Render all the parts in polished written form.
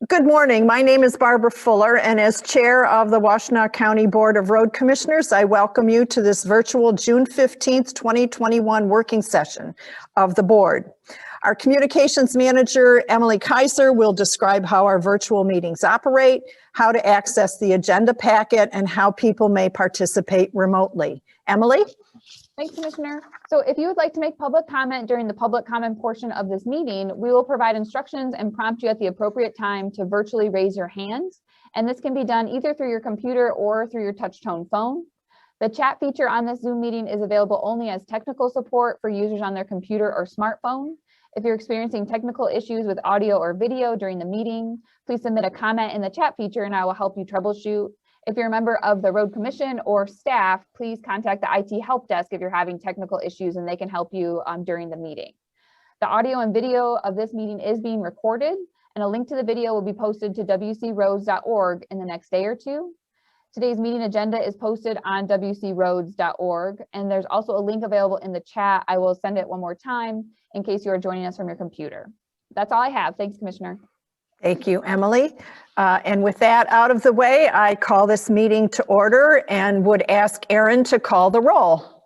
Good morning. My name is Barbara Fuller, and as Chair of the Washtenaw County Board of Road Commissioners, I welcome you to this virtual June 15th, 2021 working session of the board. Our Communications Manager, Emily Kaiser, will describe how our virtual meetings operate, how to access the agenda packet, and how people may participate remotely. Emily? Thanks, Commissioner. So if you would like to make public comment during the public comment portion of this meeting, we will provide instructions and prompt you at the appropriate time to virtually raise your hand. And this can be done either through your computer or through your touch tone phone. The chat feature on this Zoom meeting is available only as technical support for users on their computer or smartphone. If you're experiencing technical issues with audio or video during the meeting, please submit a comment in the chat feature and I will help you troubleshoot. If you're a member of the Road Commission or staff, please contact the IT help desk if you're having technical issues and they can help you during the meeting. The audio and video of this meeting is being recorded and a link to the video will be posted to wcroads.org in the next day or two. Today's meeting agenda is posted on wcroads.org and there's also a link available in the chat. I will send it one more time in case you are joining us from your computer. That's all I have. Thanks, Commissioner. Thank you, Emily. And with that out of the way, I call this meeting to order and would ask Erin to call the roll.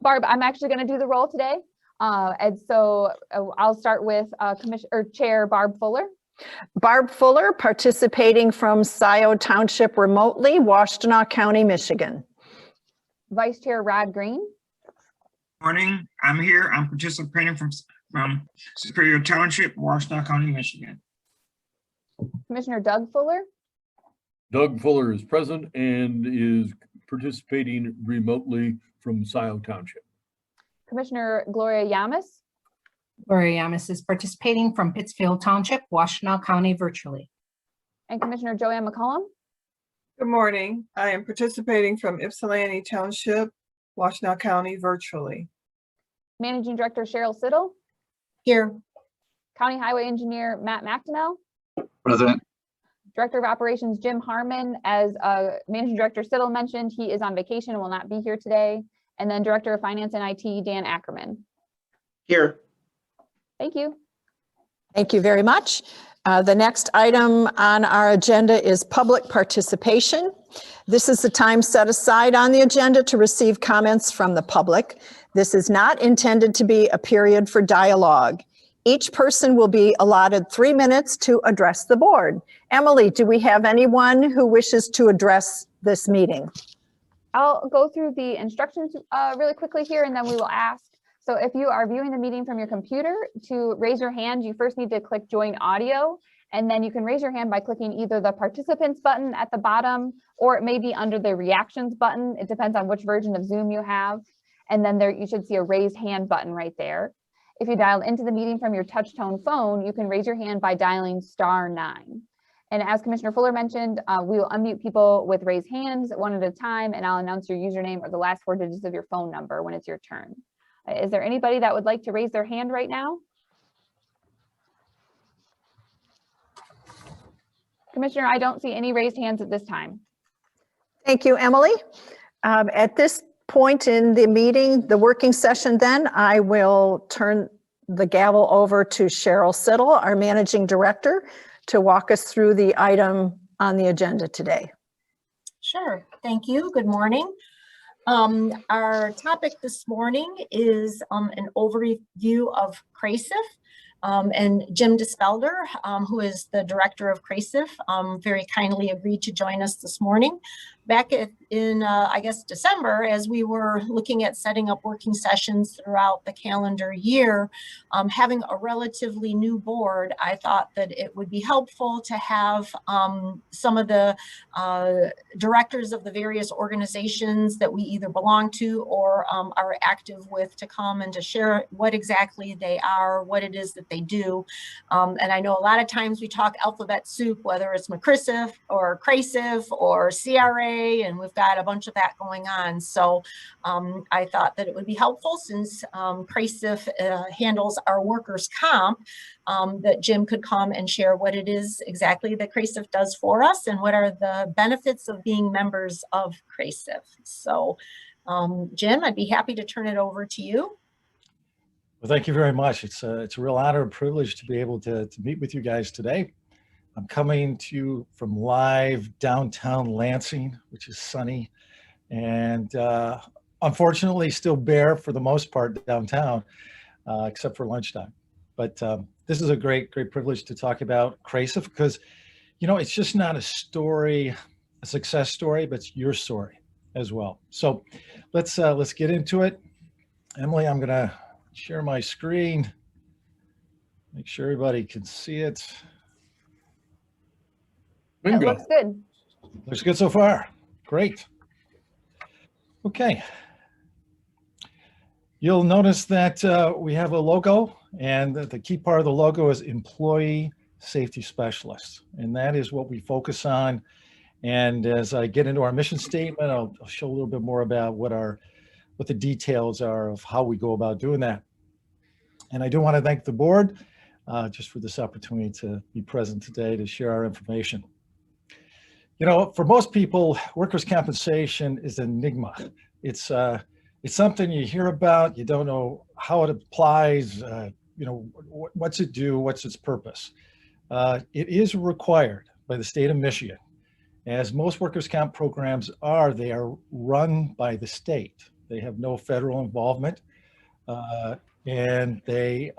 Barb, I'm actually going to do the roll today. And so I'll start with Chair Barb Fuller. Barb Fuller, participating from Scioto Township remotely, Washtenaw County, Michigan. Vice Chair Rod Green. Morning, I'm here. I'm participating from Superior Township, Washtenaw County, Michigan. Commissioner Doug Fuller. Doug Fuller is present and is participating remotely from Scioto Township. Commissioner Gloria Yamas. Gloria Yamas is participating from Pittsfield Township, Washtenaw County virtually. And Commissioner Joanne McCollum. Good morning. I am participating from Ypsilanti Township, Washtenaw County virtually. Managing Director Cheryl Siddle. Here. County Highway Engineer Matt McDonnell. Present. Director of Operations Jim Harmon. As Managing Director Siddle mentioned, he is on vacation and will not be here today. And then Director of Finance and IT Dan Ackerman. Here. Thank you. Thank you very much. The next item on our agenda is public participation. This is the time set aside on the agenda to receive comments from the public. This is not intended to be a period for dialogue. Each person will be allotted 3 minutes to address the board. Emily, do we have anyone who wishes to address this meeting? I'll go through the instructions really quickly here and then we will ask. So if you are viewing the meeting from your computer, to raise your hand, you first need to click join audio, and then you can raise your hand by clicking either the participants button at the bottom, or it may be under the reactions button. It depends on which version of Zoom you have. And then there you should see a raised hand button right there. If you dial into the meeting from your touch tone phone, you can raise your hand by dialing *9. And as Commissioner Fuller mentioned, we will unmute people with raised hands one at a time, and I'll announce your username or the last 4 digits of your phone number when it's your turn. Is there anybody that would like to raise their hand right now? Commissioner, I don't see any raised hands at this time. Thank you, Emily. At this point in the meeting, the working session, then I will turn the gavel over to Cheryl Siddle, our Managing Director, to walk us through the item on the agenda today. Sure. Thank you. Good morning. Our topic this morning is an overview of CRASIE. And Jim Dispelder, who is the director of CRASIE, very kindly agreed to join us this morning. Back in I guess, December, as we were looking at setting up working sessions throughout the calendar year, having a relatively new board, I thought that it would be helpful to have some of the directors of the various organizations that we either belong to or are active with to come and to share what exactly they are, what it is that they do. And I know a lot of times we talk alphabet soup, whether it's MCRISIF or CRASIE or CRA, and we've got a bunch of that going on. So I thought that it would be helpful, since CRASIE handles our workers' comp, that Jim could come and share what it is exactly that CRASIE does for us and what are the benefits of being members of CRASIE. So Jim, I'd be happy to turn it over to you. Well, thank you very much. It's a real honor and privilege to be able to meet with you guys today. I'm coming to you from live downtown Lansing, which is sunny, and unfortunately still bare for the most part downtown, except for lunchtime. But this is a great privilege to talk about CRASIE, because, you know, it's just not a story, a success story, but it's your story as well. So let's get into it. Emily, I'm gonna share my screen, make sure everybody can see it. It Bingo. looks good. Looks good so far. Great. Okay. You'll notice that we have a logo, and the key part of the logo is Employee Safety Specialist, and that is what we focus on. And as I get into our mission statement, I'll show a little bit more about what the details are of how we go about doing that. And I do want to thank the board just for this opportunity to be present today to share our information. You know, for most people, workers' compensation is an enigma. It's something you hear about, you don't know how it applies, you know, what's it do, what's its purpose. It is required by the state of Michigan. As most workers' comp programs are, they are run by the state. They have no federal involvement, and they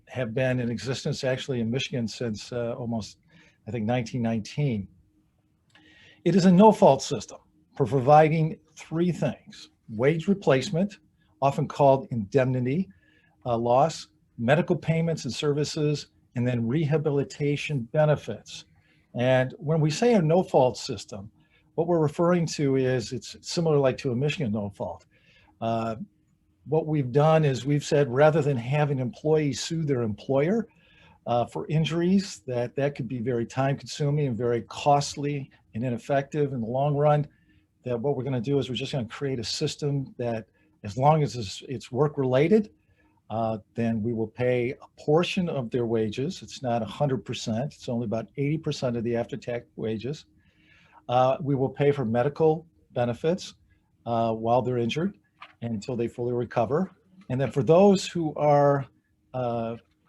have been in existence actually in Michigan since almost, I think, 1919. It is a no-fault system for providing three things: wage replacement, often called indemnity loss, medical payments and services, and then rehabilitation benefits. And when we say a no-fault system, what we're referring to is it's similar like to a Michigan no-fault. What we've done is we've said, rather than having employees sue their employer for injuries, that could be very time-consuming and very costly and ineffective in the long run, that what we're going to do is we're just going to create a system that, as long as it's work-related, then we will pay a portion of their wages. It's not 100%. It's only about 80% of the after-tax wages. We will pay for medical benefits while they're injured until they fully recover. And then for those who are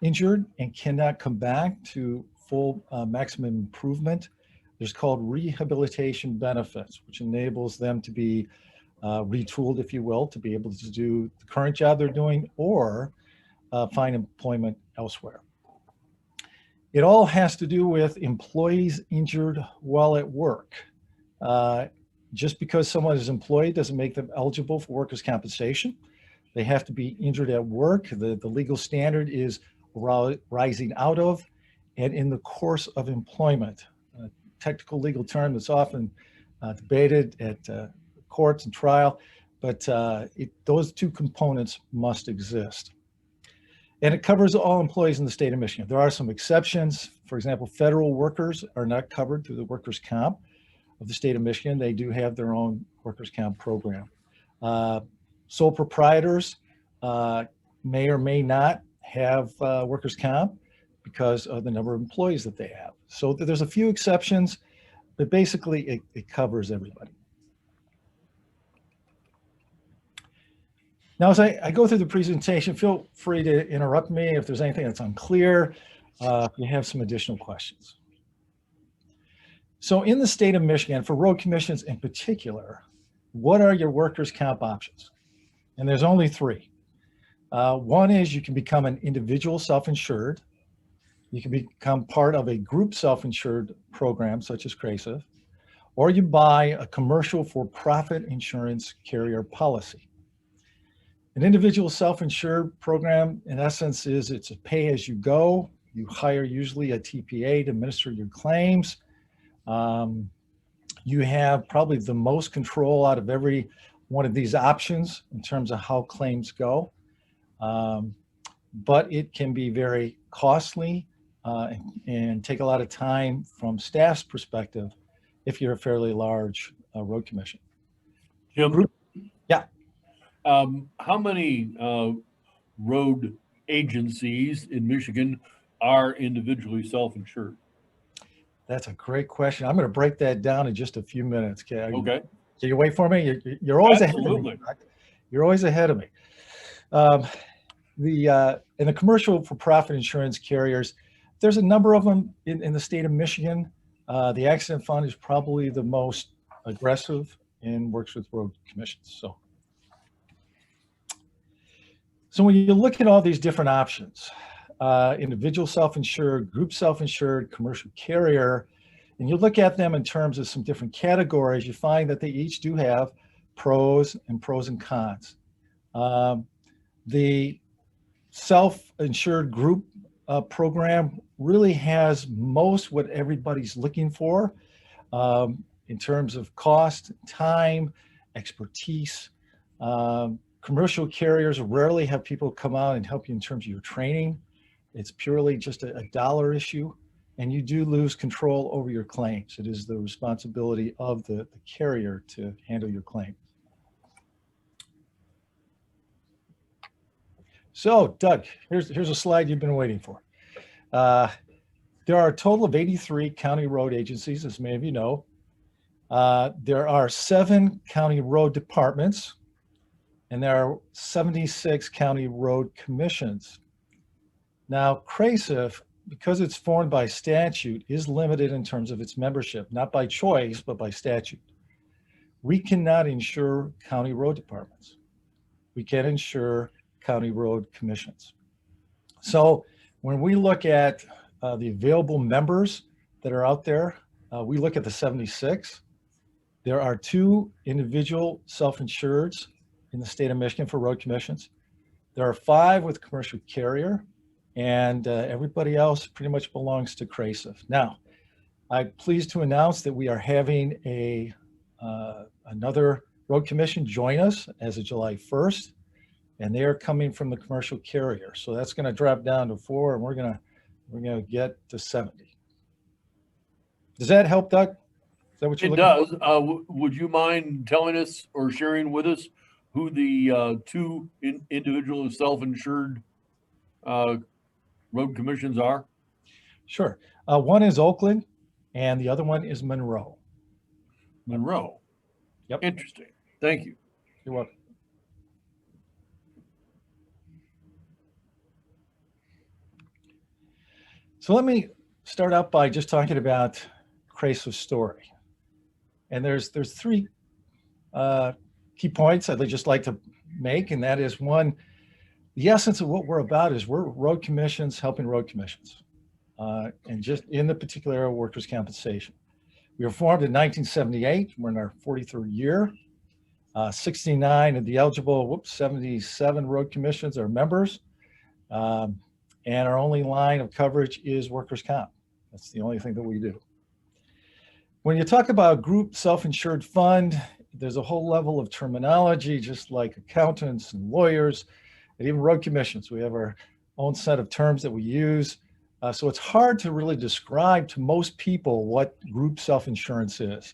injured and cannot come back to full maximum improvement, there's called rehabilitation benefits, which enables them to be retooled, if you will, to be able to do the current job they're doing or find employment elsewhere. It all has to do with employees injured while at work. Just because someone is employed doesn't make them eligible for workers' compensation. They have to be injured at work. The legal standard is rising out of and in the course of employment. A technical legal term that's often debated at courts and trial, but those two components must exist. And it covers all employees in the state of Michigan. There are some exceptions. For example, federal workers are not covered through the workers' comp of the state of Michigan. They do have their own workers' comp program. Sole proprietors may or may not have workers' comp because of the number of employees that they have. So there's a few exceptions, but basically it covers everybody. Now, as I go through the presentation, feel free to interrupt me if there's anything that's unclear, if you have some additional questions. So in the state of Michigan, for road commissions in particular, what are your workers' comp options? And there's only three. One is you can become an individual self-insured. You can become part of a group self-insured program such as CRASIE, or you buy a commercial for-profit insurance carrier policy. An individual self-insured program, in essence, it's a pay-as-you-go. You hire usually a TPA to administer your claims. You have probably the most control out of every one of these options in terms of how claims go. But it can be very costly and take a lot of time from staff's perspective if you're a fairly large road commission. Jim? Yeah. How many road agencies in Michigan are individually self-insured? That's a great question. I'm going to break that down in just a few minutes. Okay. Okay. So you wait for me. You're always Absolutely. ahead of me. You're always ahead of me. In the commercial for-profit insurance carriers, There's a number of them in the state of Michigan. The accident fund is probably the most aggressive and works with road commissions. So when you look at all these different options, individual self-insured, group self-insured, commercial carrier, and you look at them in terms of some different categories, you find that they each do have pros and cons. The self-insured group program really has most what everybody's looking for in terms of cost, time, expertise. Commercial carriers rarely have people come out and help you in terms of your training. It's purely just a dollar issue, and you do lose control over your claims. It is the responsibility of the carrier to handle your claim. So, Doug, here's a slide you've been waiting for. There are a total of 83 county road agencies, as many of you know. There are 7 county road departments, and there are 76 county road commissions. Now, CRASIE, because it's formed by statute, is limited in terms of its membership, not by choice, but by statute. We cannot insure county road departments. We can insure county road commissions. So when we look at the available members that are out there, we look at the 76. There are 2 individual self-insureds in the state of Michigan for road commissions. There are 5 with commercial carrier, and everybody else pretty much belongs to CRASIE. Now, I'm pleased to announce that we are having another road commission join us as of July 1st, and they are coming from the commercial carrier. So that's going to drop down to 4, and we're going to get to 70. Does that help, Doug? Is that what you're looking for? It does. Would you mind telling us or sharing with us who the 2 individual self-insured road commissions are? Sure. One is Oakland, and the other one is Monroe. Monroe. Yep. Interesting. Thank you. You're welcome. So let me start out by just talking about CRASIE's story. And there's 3 key points I'd just like to make, and that is, 1, the essence of what we're about is we're road commissions helping road commissions, and just in the particular area of workers' compensation. We were formed in 1978. We're in our 43rd year. 69 of the eligible, 77 road commissions are members. And our only line of coverage is workers' comp. That's the only thing that we do. When you talk about group self-insured fund, there's a whole level of terminology, just like accountants and lawyers, and even road commissions. We have our own set of terms that we use. So it's hard to really describe to most people what group self-insurance is,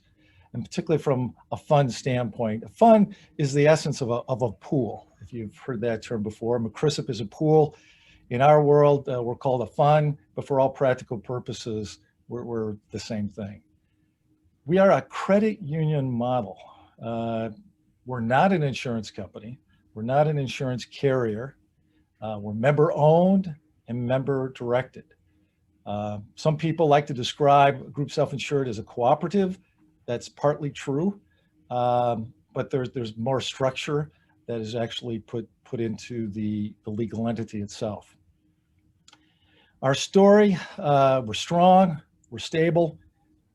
and particularly from a fund standpoint. A fund is the essence of a pool, if you've heard that term before. CRASIE is a pool. In our world, we're called a fund, but for all practical purposes, we're the same thing. We are a credit union model. We're not an insurance company. We're not an insurance carrier. We're member owned and member directed. Some people like to describe group self-insured as a cooperative. That's partly true, but there's more structure that is actually put into the legal entity itself. Our story, we're strong, we're stable,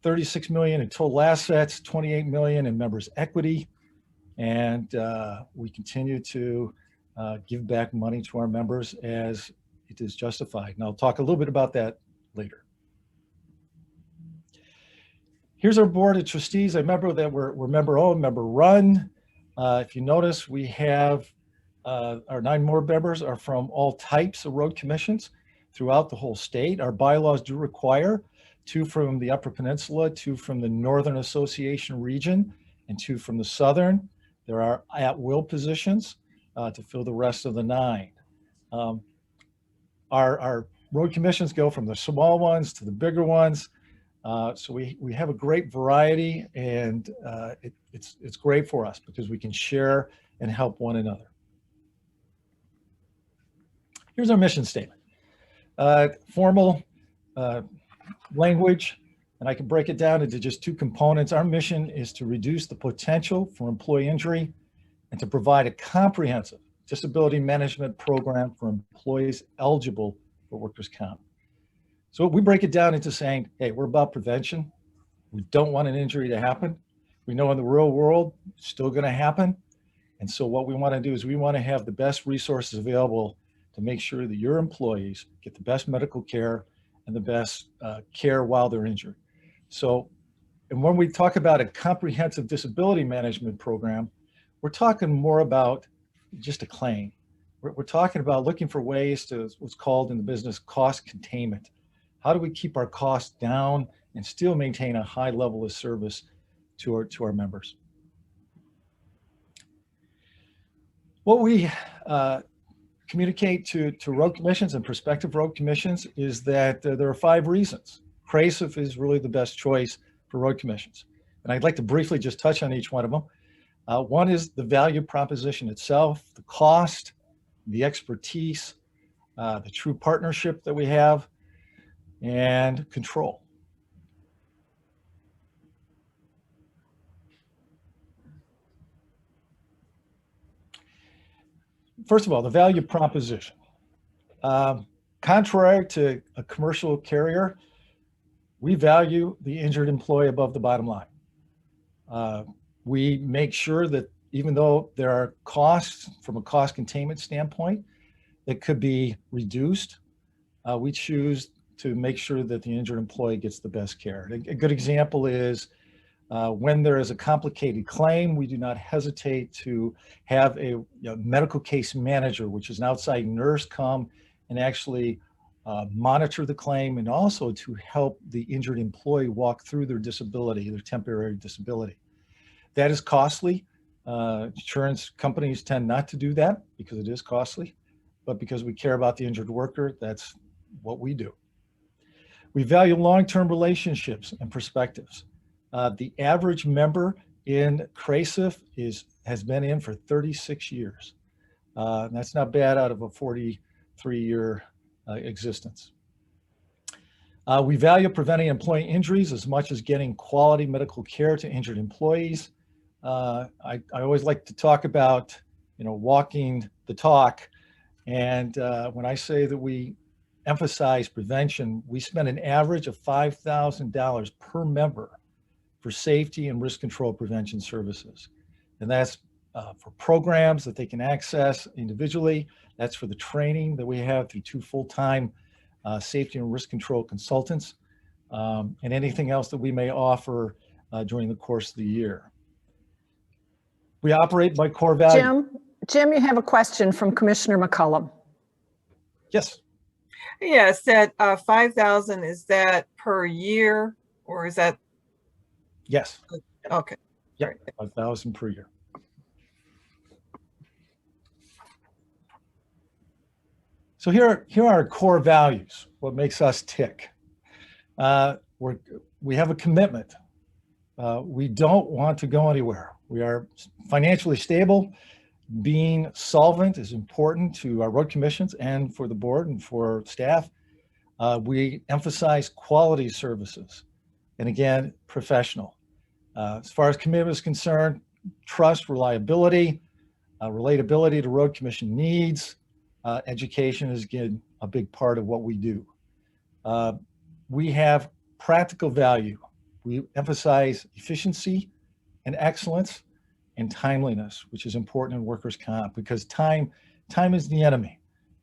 36 million in total assets, 28 million in members' equity, and we continue to give back money to our members as it is justified. And I'll talk a little bit about that later. Here's our board of trustees. I remember that we're member-owned, member-run. If you notice, we have our 9 more members are from all types of road commissions throughout the whole state. Our bylaws do require 2 from the Upper Peninsula, 2 from the Northern Association region, and 2 from the Southern. There are at-will positions to fill the rest of the 9. Our road commissions go from the small ones to the bigger ones. So we have a great variety, and it's great for us because we can share and help one another. Here's our mission statement. Formal language, and I can break it down into just two components. Our mission is to reduce the potential for employee injury and to provide a comprehensive disability management program for employees eligible for workers' comp. So we break it down into saying, hey, we're about prevention. We don't want an injury to happen. We know in the real world, it's still going to happen. And so what we want to do is we want to have the best resources available to make sure that your employees get the best medical care and the best care while they're injured. So, and when we talk about a comprehensive disability management program, we're talking more about just a claim. We're talking about looking for ways to what's called in the business cost containment. How do we keep our costs down and still maintain a high level of service to our members? What we communicate to road commissions and prospective road commissions is that there are 5 reasons CRASIE is really the best choice for road commissions. And I'd like to briefly just touch on each one of them. One is the value proposition itself, the cost, the expertise, the true partnership that we have, and control. First of all, the value proposition. Contrary to a commercial carrier, we value the injured employee above the bottom line. We make sure that even though there are costs from a cost containment standpoint that could be reduced, we choose to make sure that the injured employee gets the best care. A good example is when there is a complicated claim, we do not hesitate to have a medical case manager, which is an outside nurse, come and actually monitor the claim and also to help the injured employee walk through their disability, their temporary disability. That is costly. Insurance companies tend not to do that because it is costly, but because we care about the injured worker, that's what we do. We value long-term relationships and perspectives. The average member in CRASIE has been in for 36 years. That's not bad out of a 43-year existence. We value preventing employee injuries as much as getting quality medical care to injured employees. I always like to talk about, walking the talk. And when I say that we emphasize prevention, we spend an average of $5,000 per member for safety and risk control prevention services. And that's for programs that they can access individually. That's for the training that we have through 2 full-time safety and risk control consultants, and anything else that we may offer during the course of the year. We operate by core values. Jim, you have a question from Commissioner McCullum. Yes. Yes, that 5,000, is that per year or is that? Yes. Okay. Yeah, 5,000 per year. So here are our core values, what makes us tick. We have a commitment. We don't want to go anywhere. We are financially stable. Being solvent is important to our road commissions and for the board and for staff. We emphasize quality services and again, professional. As far as commitment is concerned, trust, reliability, relatability to road commission needs, education is again a big part of what we do. We have practical value. We emphasize efficiency and excellence and timeliness, which is important in workers' comp because time is the enemy.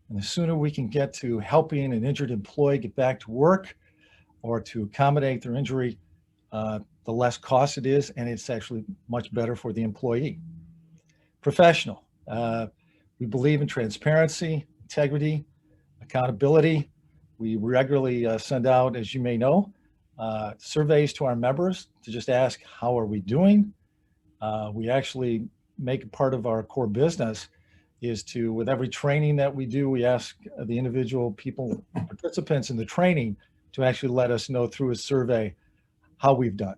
And the sooner we can get to helping an injured employee get back to work or to accommodate their injury, the less cost it is, and it's actually much better for the employee. Professional. We believe in transparency, integrity, accountability. We regularly send out, as you may know, surveys to our members to just ask, how are we doing? We actually make a part of our core business is to, with every training that we do, we ask the individual participants in the training to actually let us know through a survey how we've done.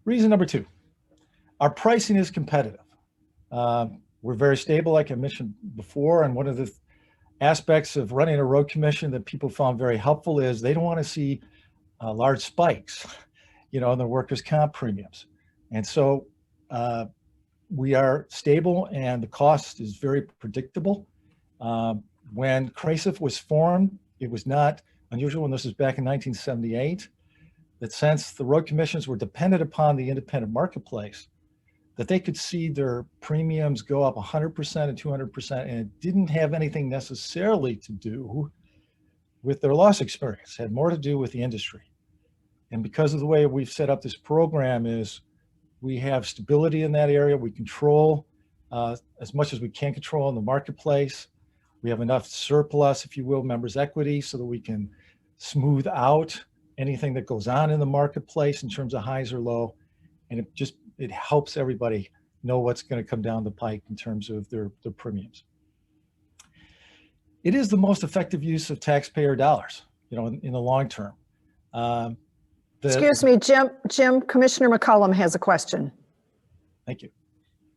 Reason number 2, our pricing is competitive. We're very stable, like I mentioned before, and one of the aspects of running a road commission that people found very helpful is they don't want to see large spikes, in the workers' comp premiums. And so we are stable and the cost is very predictable. When CRASIE was formed, it was not unusual, and this was back in 1978, that since the road commissions were dependent upon the independent marketplace, that they could see their premiums go up 100% and 200%, and it didn't have anything necessarily to do with their loss experience. It had more to do with the industry. And because of the way we've set up this program is we have stability in that area. We control as much as we can control in the marketplace. We have enough surplus, if you will, members' equity, so that we can smooth out anything that goes on in the marketplace in terms of highs or low. And it helps everybody know what's going to come down the pike in terms of their premiums. It is the most effective use of taxpayer dollars, in the long term. Excuse me, Jim, Commissioner McCollum has a question. Thank you.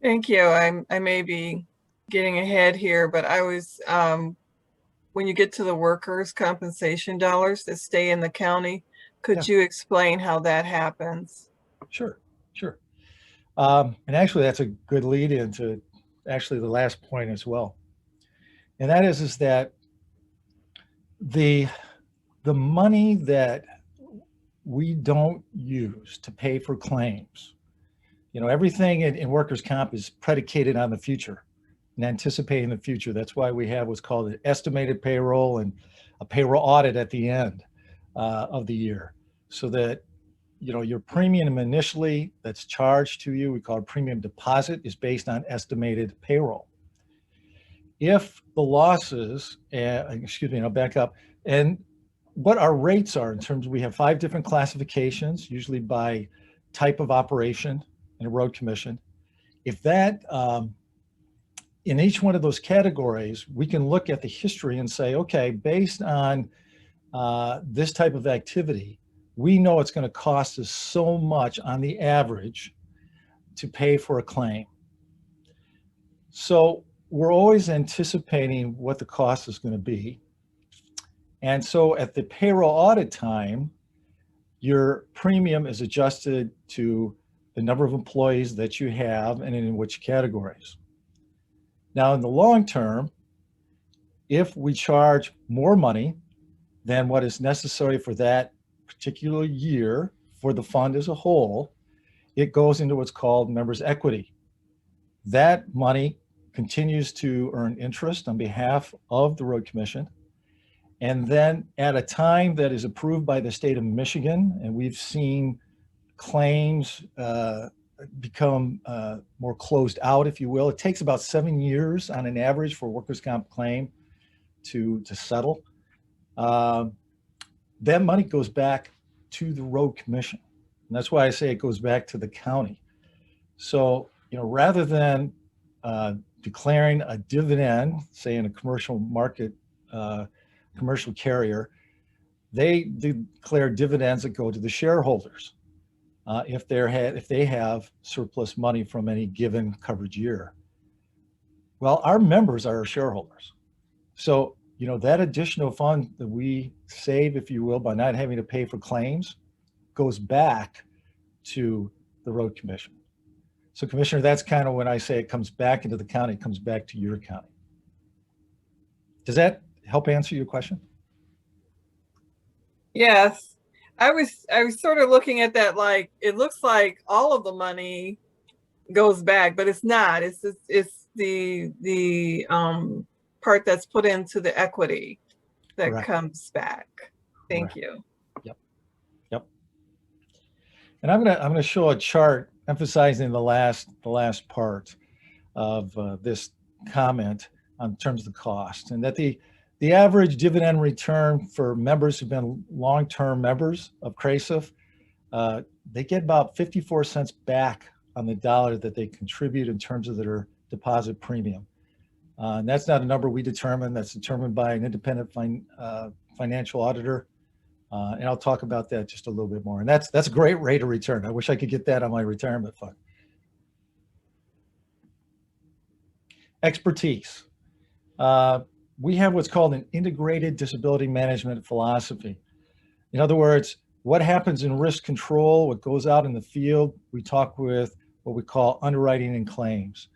Thank you. I may be getting ahead here, but I was, when you get to the workers' compensation dollars that stay in the county, could you explain how that happens? Sure. And actually, that's a good lead into actually the last point as well. And that is that the money that we don't use to pay for claims, everything in workers' comp is predicated on the future and anticipating the future. That's why we have what's called an estimated payroll and a payroll audit at the end of the year, so that your premium initially that's charged to you, we call it premium deposit, is based on estimated payroll. If the losses, I'll back up, and what our rates are in terms of, we have 5 different classifications, usually by type of operation in a road commission. If that, in each one of those categories, we can look at the history and say, okay, based on this type of activity, we know it's going to cost us so much on the average to pay for a claim. So we're always anticipating what the cost is going to be. And so at the payroll audit time, your premium is adjusted to the number of employees that you have and in which categories. Now, in the long term, if we charge more money than what is necessary for that particular year for the fund as a whole, it goes into what's called members' equity. That money continues to earn interest on behalf of the road commission. And then at a time that is approved by the state of Michigan, and we've seen claims become more closed out, if you will. It takes about 7 years on an average for a workers' comp claim to settle. That money goes back to the road commission. And that's why I say it goes back to the county. So, rather than declaring a dividend, say in a commercial market, commercial carrier, they declare dividends that go to the shareholders if they have surplus money from any given coverage year. Well, our members are our shareholders. So, that additional fund that we save, if you will, by not having to pay for claims goes back to the road commission. So, Commissioner, that's kind of when I say it comes back into the county, it comes back to your county. Does that help answer your question? Yes. I was sort of looking at that like, it looks like all of the money goes back, but it's not. It's the part that's put into the equity that Correct. comes back. Thank Correct. you. Yep. And I'm gonna show a chart emphasizing the last part of this comment on terms of the cost, and that the average dividend return for members who've been long-term members of CRASIE, they get about 54 cents back on the dollar that they contribute in terms of their deposit premium. And that's not a number we determine. That's determined by an independent financial auditor. And I'll talk about that just a little bit more. And that's a great rate of return. I wish I could get that on my retirement fund. Expertise. we have what's called an integrated disability management philosophy. In other words, what happens in risk control, what goes out in the field, we talk with what we call underwriting and claims.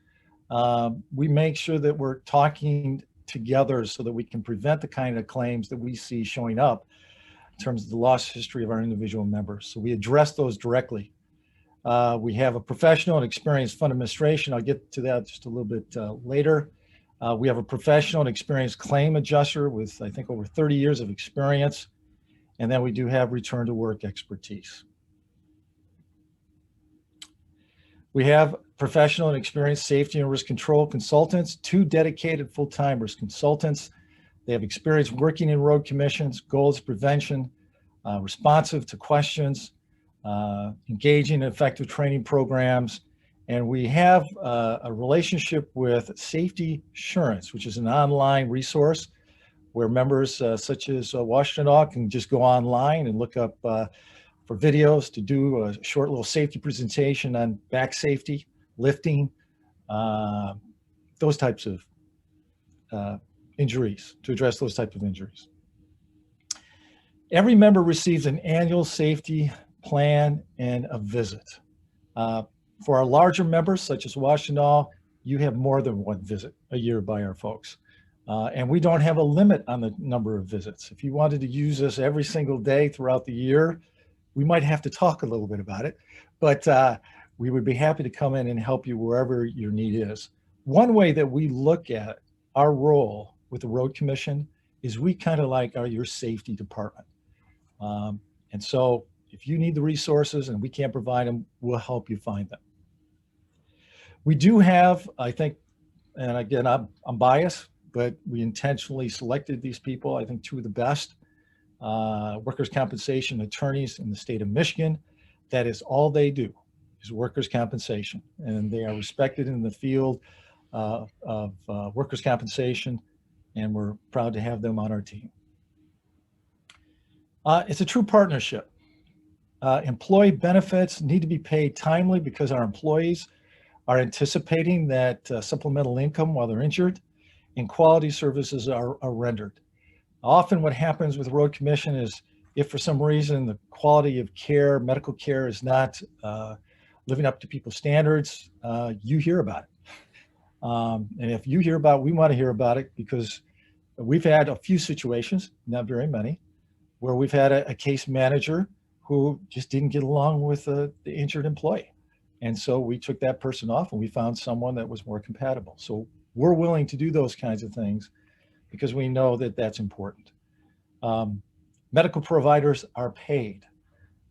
We make sure that we're talking together so that we can prevent the kind of claims that we see showing up in terms of the loss history of our individual members. So we address those directly. We have a professional and experienced fund administration. I'll get to that just a little bit later. We have a professional and experienced claim adjuster with, I think, over 30 years of experience. And then we do have return to work expertise. We have professional and experienced safety and risk control consultants, 2 dedicated full-time risk consultants. They have experience working in road commissions, goals prevention, responsive to questions, engaging in effective training programs. And we have a relationship with Safety Assurance, which is an online resource where members such as Washtenaw can just go online and look up for videos to do a short little safety presentation on back safety, lifting, those types of injuries, to address those types of injuries. Every member receives an annual safety plan and a visit. For our larger members, such as Washtenaw, you have more than 1 visit a year by our folks. And we don't have a limit on the number of visits. If you wanted to use us every single day throughout the year, we might have to talk a little bit about it, but we would be happy to come in and help you wherever your need is. One way that we look at our role with the Road Commission is we kind of like are your safety department. And so if you need the resources and we can't provide them, we'll help you find them. We do have, I think, and again, I'm biased, but we intentionally selected these people, I think 2 of the best workers' compensation attorneys in the state of Michigan. That is all they do, is workers' compensation. And they are respected in the field of workers' compensation, and we're proud to have them on our team. It's a true partnership. Employee benefits need to be paid timely because our employees are anticipating that supplemental income while they're injured, and quality services are rendered. Often what happens with Road Commission is if for some reason the quality of care, medical care is not living up to people's standards, you hear about it. And if you hear about it, we want to hear about it because we've had a few situations, not very many, where we've had a case manager who just didn't get along with the injured employee. And so we took that person off and we found someone that was more compatible. So we're willing to do those kinds of things because we know that that's important. Medical providers are paid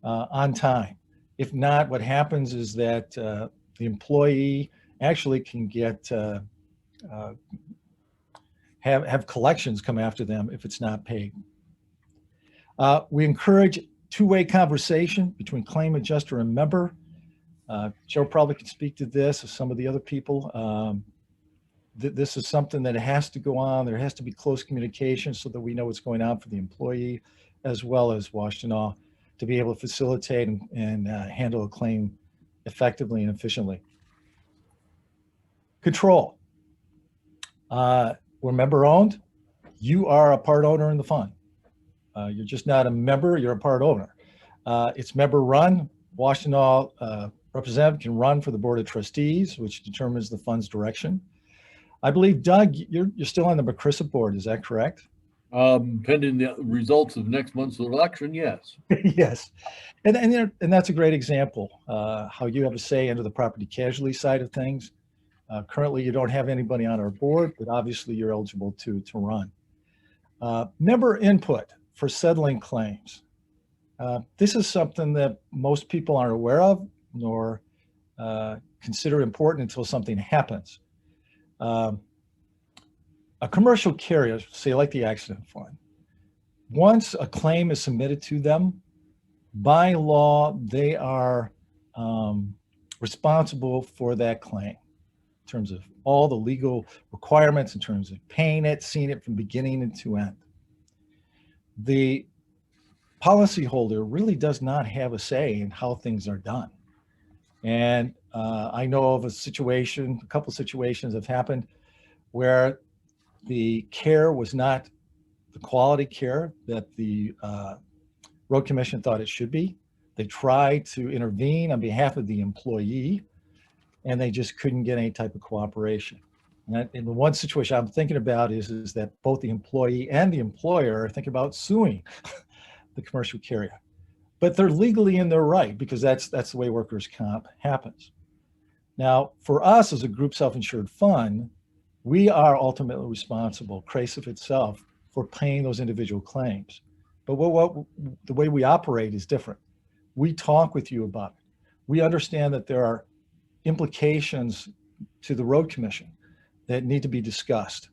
on time. If not, what happens is that the employee actually can get have collections come after them if it's not paid. We encourage two-way conversation between claim adjuster and member. Joe probably can speak to this, or some of the other people. This is something that has to go on. There has to be close communication so that we know what's going on for the employee, as well as Washtenaw, to be able to facilitate and handle a claim effectively and efficiently. Control. We're member owned. You are a part owner in the fund. You're just not a member, you're a part owner. It's member run. Washtenaw representative can run for the board of trustees, which determines the fund's direction. I believe, Doug, you're still on the McChrysip board, is that correct? Pending the results of next month's election, yes. Yes, and that's a great example, how you have a say under the property casualty side of things. Currently, you don't have anybody on our board, but obviously you're eligible to run. Member input for settling claims. This is something that most people aren't aware of, nor consider important until something happens. A commercial carrier, say like the accident fund, once a claim is submitted to them, by law, they are responsible for that claim in terms of all the legal requirements, in terms of paying it, seeing it from beginning to end. The policyholder really does not have a say in how things are done. And I know of a couple situations have happened where the care was not the quality care that the Road Commission thought it should be. They tried to intervene on behalf of the employee, and they just couldn't get any type of cooperation. And in the one situation I'm thinking about is that both the employee and the employer are thinking about suing the commercial carrier. But they're legally in their right, because that's the way workers' comp happens. Now, for us as a group self-insured fund, we are ultimately responsible, CRASIE itself, for paying those individual claims. But the way we operate is different. We talk with you about it. We understand that there are implications to the Road Commission that need to be discussed,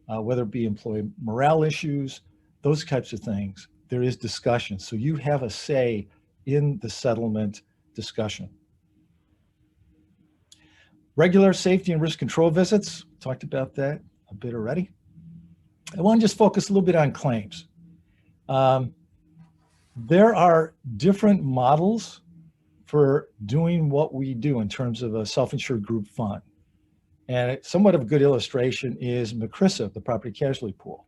whether it be employee morale issues, those types of things. There is discussion. So you have a say in the settlement discussion. Regular safety and risk control visits, talked about that a bit already. I want to just focus a little bit on claims. There are different models for doing what we do in terms of a self-insured group fund. And somewhat of a good illustration is CRASIE, the property casualty pool.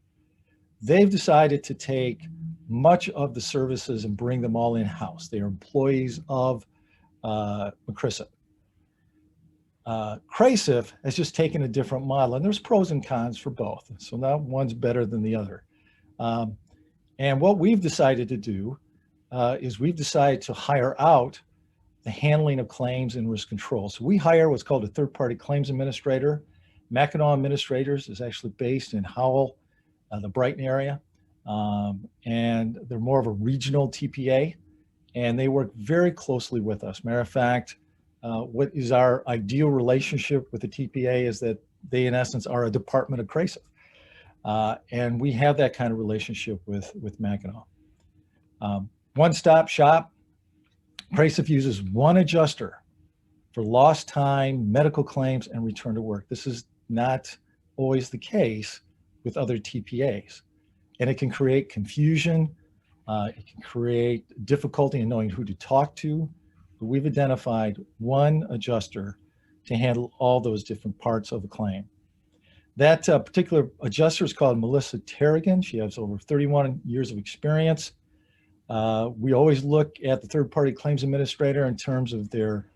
They've decided to take much of the services and bring them all in-house. They are employees of CRASIE. CRASIE has just taken a different model, and there's pros and cons for both. So not one's better than the other. And what we've decided to do is we've decided to hire out the handling of claims and risk control. So we hire what's called a third-party claims administrator. Mackinac Administrators is actually based in Howell, the Brighton area. And they're more of a regional TPA, and they work very closely with us. Matter of fact, what is our ideal relationship with the TPA is that they, in essence, are a department of CRASIE. And we have that kind of relationship with Mackinac. One-stop shop. CRASIE uses one adjuster for lost time, medical claims, and return to work. This is not always the case with other TPAs. And it can create confusion. It can create difficulty in knowing who to talk to. But we've identified one adjuster to handle all those different parts of the claim. That particular adjuster is called Melissa Terrigan. She has over 31 years of experience. We always look at the third-party claims administrator in terms of their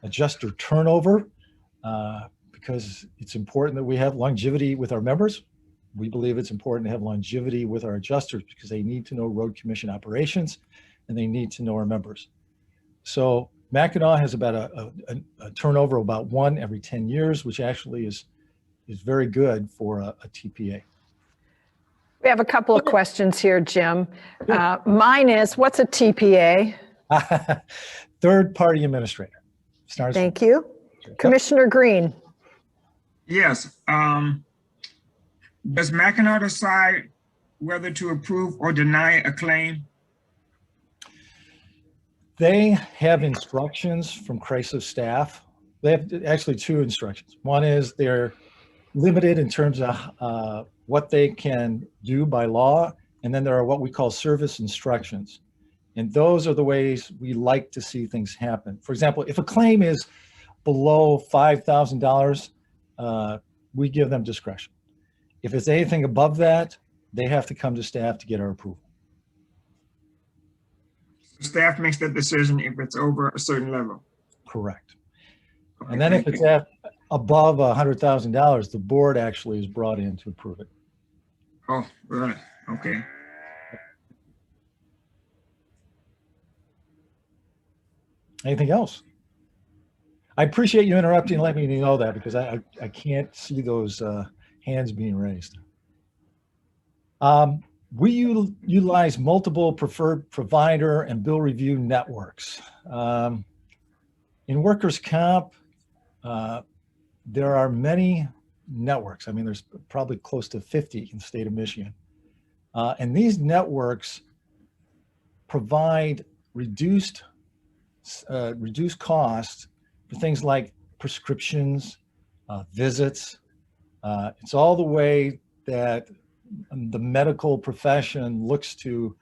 adjuster turnover, because it's important that we have longevity with our members. We believe it's important to have longevity with our adjusters because they need to know Road Commission operations and they need to know our members. So Mackinac has about a turnover of about 1 every 10 years, which actually is very good for a TPA. We have a couple of questions here, Jim. Mine is, what's a TPA? Third-party administrator. Thank you. Yep. Commissioner Green. Yes. Does Mackinac decide whether to approve or deny a claim? They have instructions from CRASIE staff. They have actually 2 instructions. One is they're limited in terms of what they can do by law, and then there are what we call service instructions. And those are the ways we like to see things happen. For example, if a claim is below $5,000, we give them discretion. If it's anything above that, they have to come to staff to get our approval. Staff makes that decision if it's over a certain level. Correct. Okay, And then if it's at above $100,000, the board actually is brought in to approve it. Oh, really? Okay. Anything else? I appreciate you interrupting and letting me know that, because I can't see those hands being raised. We utilize multiple preferred provider and bill review networks. In workers' comp, there are many networks. I mean, there's probably close to 50 in the state of Michigan. And these networks provide reduced costs for things like prescriptions, visits. It's all the way that the medical profession looks to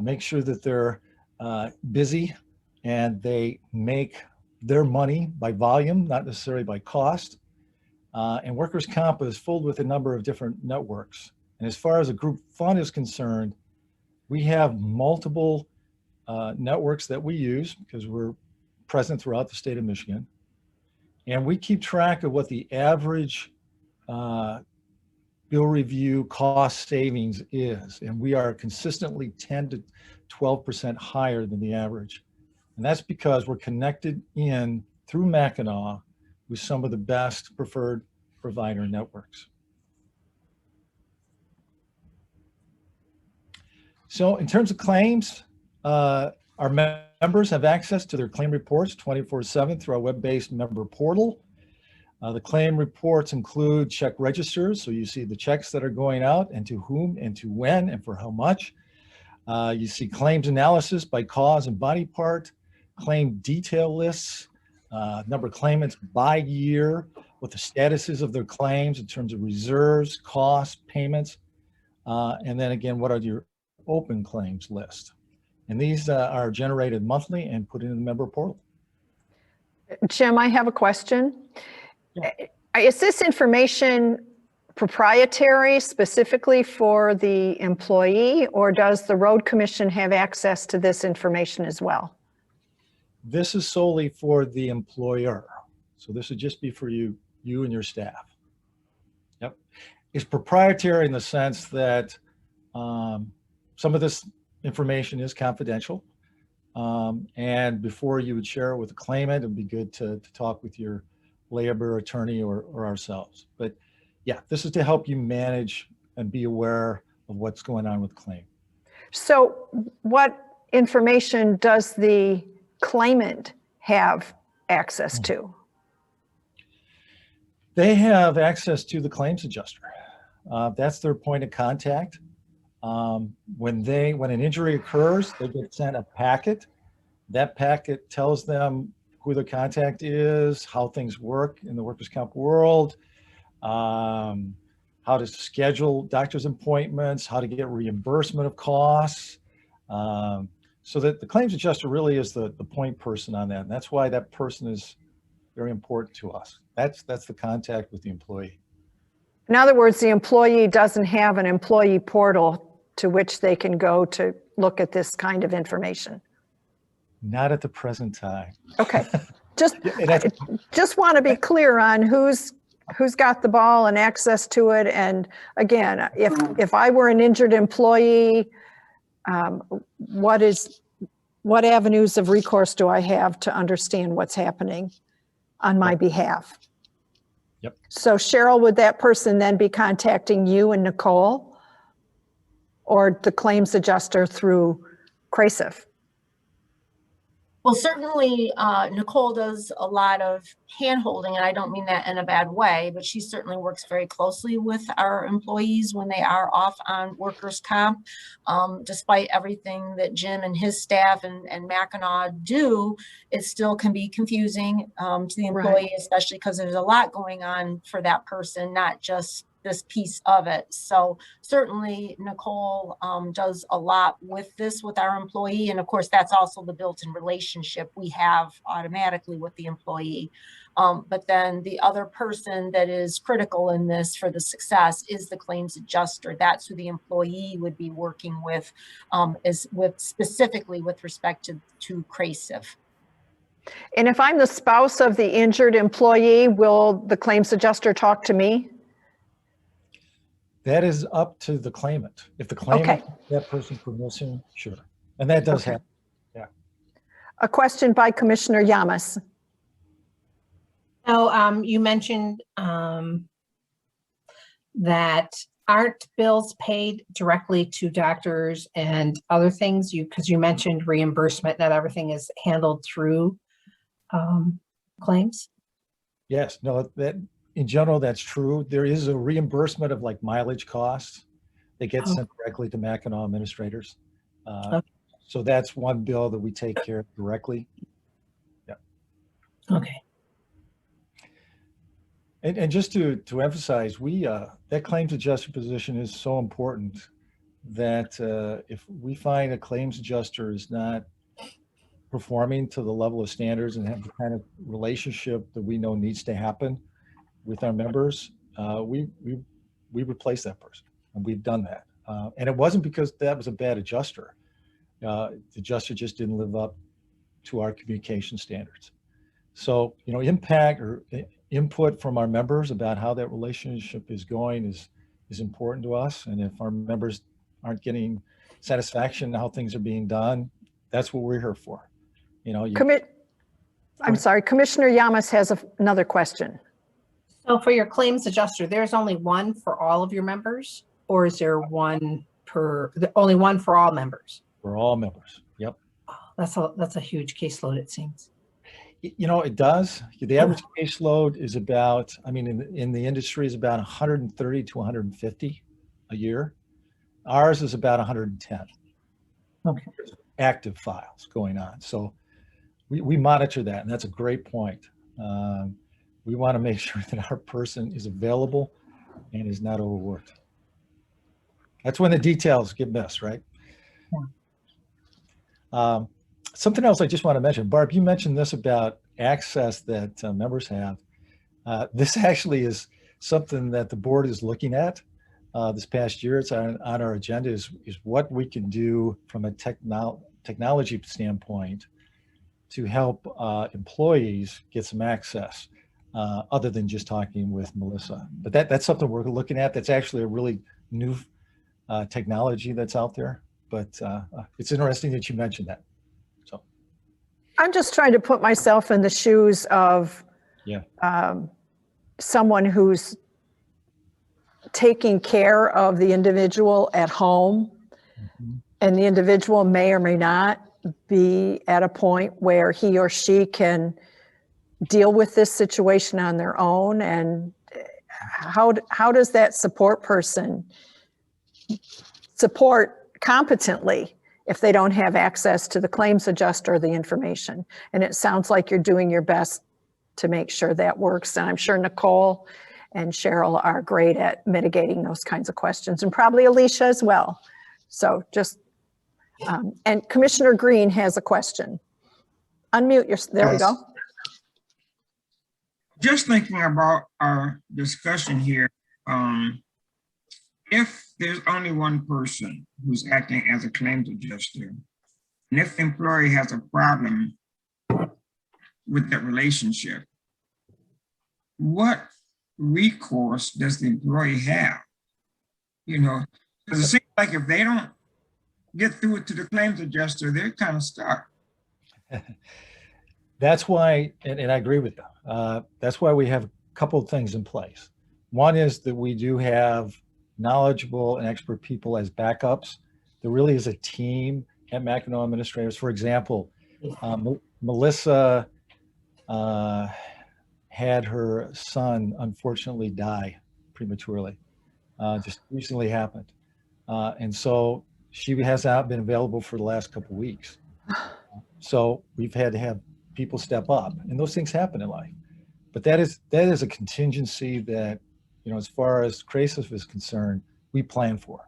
make sure that they're busy and they make their money by volume, not necessarily by cost. And workers' comp is filled with a number of different networks. And as far as a group fund is concerned, we have multiple networks that we use because we're present throughout the state of Michigan. And we keep track of what the average bill review cost savings is. And we are consistently 10 to 12% higher than the average. And that's because we're connected in through Mackinac with some of the best preferred provider networks. So in terms of claims, our members have access to their claim reports 24/7 through our web-based member portal. The claim reports include check registers, so you see the checks that are going out and to whom and to when and for how much. You see claims analysis by cause and body part, claim detail lists, number of claimants by year, what the status is of their claims in terms of reserves, costs, payments, and then again, what are your open claims list. And these are generated monthly and put into the member portal. Jim, I have a question. Yeah. Is this information proprietary specifically for the employee, or does the Road Commission have access to this information as well? This is solely for the employer. So this would just be for you and your staff. Yep. It's proprietary in the sense that some of this information is confidential. And before you would share it with the claimant, it'd be good to talk with your labor attorney or ourselves. But yeah, this is to help you manage and be aware of what's going on with the claim. So what information does the claimant have access to? They have access to the claims adjuster. That's their point of contact. When an injury occurs, they get sent a packet. That packet tells them who their contact is, how things work in the workers' comp world, how to schedule doctor's appointments, how to get reimbursement of costs. So that the claims adjuster really is the point person on that. And that's why that person is very important to us. That's the contact with the employee. In other words, the employee doesn't have an employee portal to which they can go to look at this kind of information. Not at the present time. Okay, just want to be clear on who's got the ball and access to it. And again, if I were an injured employee, what avenues of recourse do I have to understand what's happening on my behalf? Yep. So Cheryl, would that person then be contacting you and Nicole, or the claims adjuster through CRASIE? Well, certainly Nicole does a lot of hand-holding, and I don't mean that in a bad way, but she certainly works very closely with our employees when they are off on workers' comp. Despite everything that Jim and his staff and Mackinac do, it still can be confusing to the employee, Right. especially because there's a lot going on for that person, not just this piece of it. So certainly Nicole does a lot with our employee. And of course, that's also the built-in relationship we have automatically with the employee. But then the other person that is critical in this for the success is the claims adjuster. That's who the employee would be working with, specifically with respect to CRASIE. And if I'm the spouse of the injured employee, will the claims adjuster talk to me? That is up to the claimant. If the claimant, that person's permission, sure. And that does happen. Yeah. A question by Commissioner Yamas. So you mentioned that aren't bills paid directly to doctors and other things? Because you mentioned reimbursement, not everything is handled through claims. Yes, no, that in general, that's true. There is a reimbursement of like mileage costs that gets sent directly to Mackinac administrators. So that's one bill that we take care of directly. Yeah. Okay. And just to emphasize, that claims adjuster position is so important that if we find a claims adjuster is not performing to the level of standards and have the kind of relationship that we know needs to happen, with our members, we replace that person, and we've done that. And it wasn't because that was a bad adjuster. The adjuster just didn't live up to our communication standards. So, you know, impact or input from our members about how that relationship is going is important to us. And if our members aren't getting satisfaction in how things are being done, that's what we're here for. You know, I'm sorry, Commissioner Yamas has another question. So for your claims adjuster, there's only one for all of your members, or is there only one for all members? For all members. Yep. Oh, that's a huge caseload, it seems. You know, it does. The average caseload is about, I mean, in the industry is about 130 to 150 a year. Ours is about 110. Okay. Active files going on. So we monitor that, and that's a great point. We want to make sure that our person is available and is not overworked. That's when the details get missed, right? Yeah. Something else I just want to mention, Barb, you mentioned this about access that members have. This actually is something that the board is looking at this past year. It's on our agenda is what we can do from a technology standpoint to help employees get some access other than just talking with Melissa. But that's something we're looking at. That's actually a really new technology that's out there. But it's interesting that you mentioned that. So I'm just trying to put myself in the shoes of someone who's taking care of the individual at home, and the individual may or may not be at a point where he or she can deal with this situation on their own. And how does that support person support competently if they don't have access to the claims adjuster or the information? And it sounds like you're doing your best to make sure that works. And I'm sure Nicole and Cheryl are great at mitigating those kinds of questions, and probably Alicia as well. So just, and Commissioner Green has a question. Unmute your, there we go. Just thinking about our discussion here, if there's only one person who's acting as a claims adjuster, and if the employee has a problem with that relationship, what recourse does the employee have? You know, because it seems like if they don't get through it to the claims adjuster, they're kind of stuck. That's why, and I agree with you. That's why we have a couple of things in place. One is that we do have knowledgeable and expert people as backups. There really is a team at Mackinac Administrators. For example, Melissa had her son unfortunately die prematurely. Just recently happened. And so she has not been available for the last couple of weeks. So we've had to have people step up, and those things happen in life. But that is a contingency that, you know, as far as CRASIE is concerned, we plan for,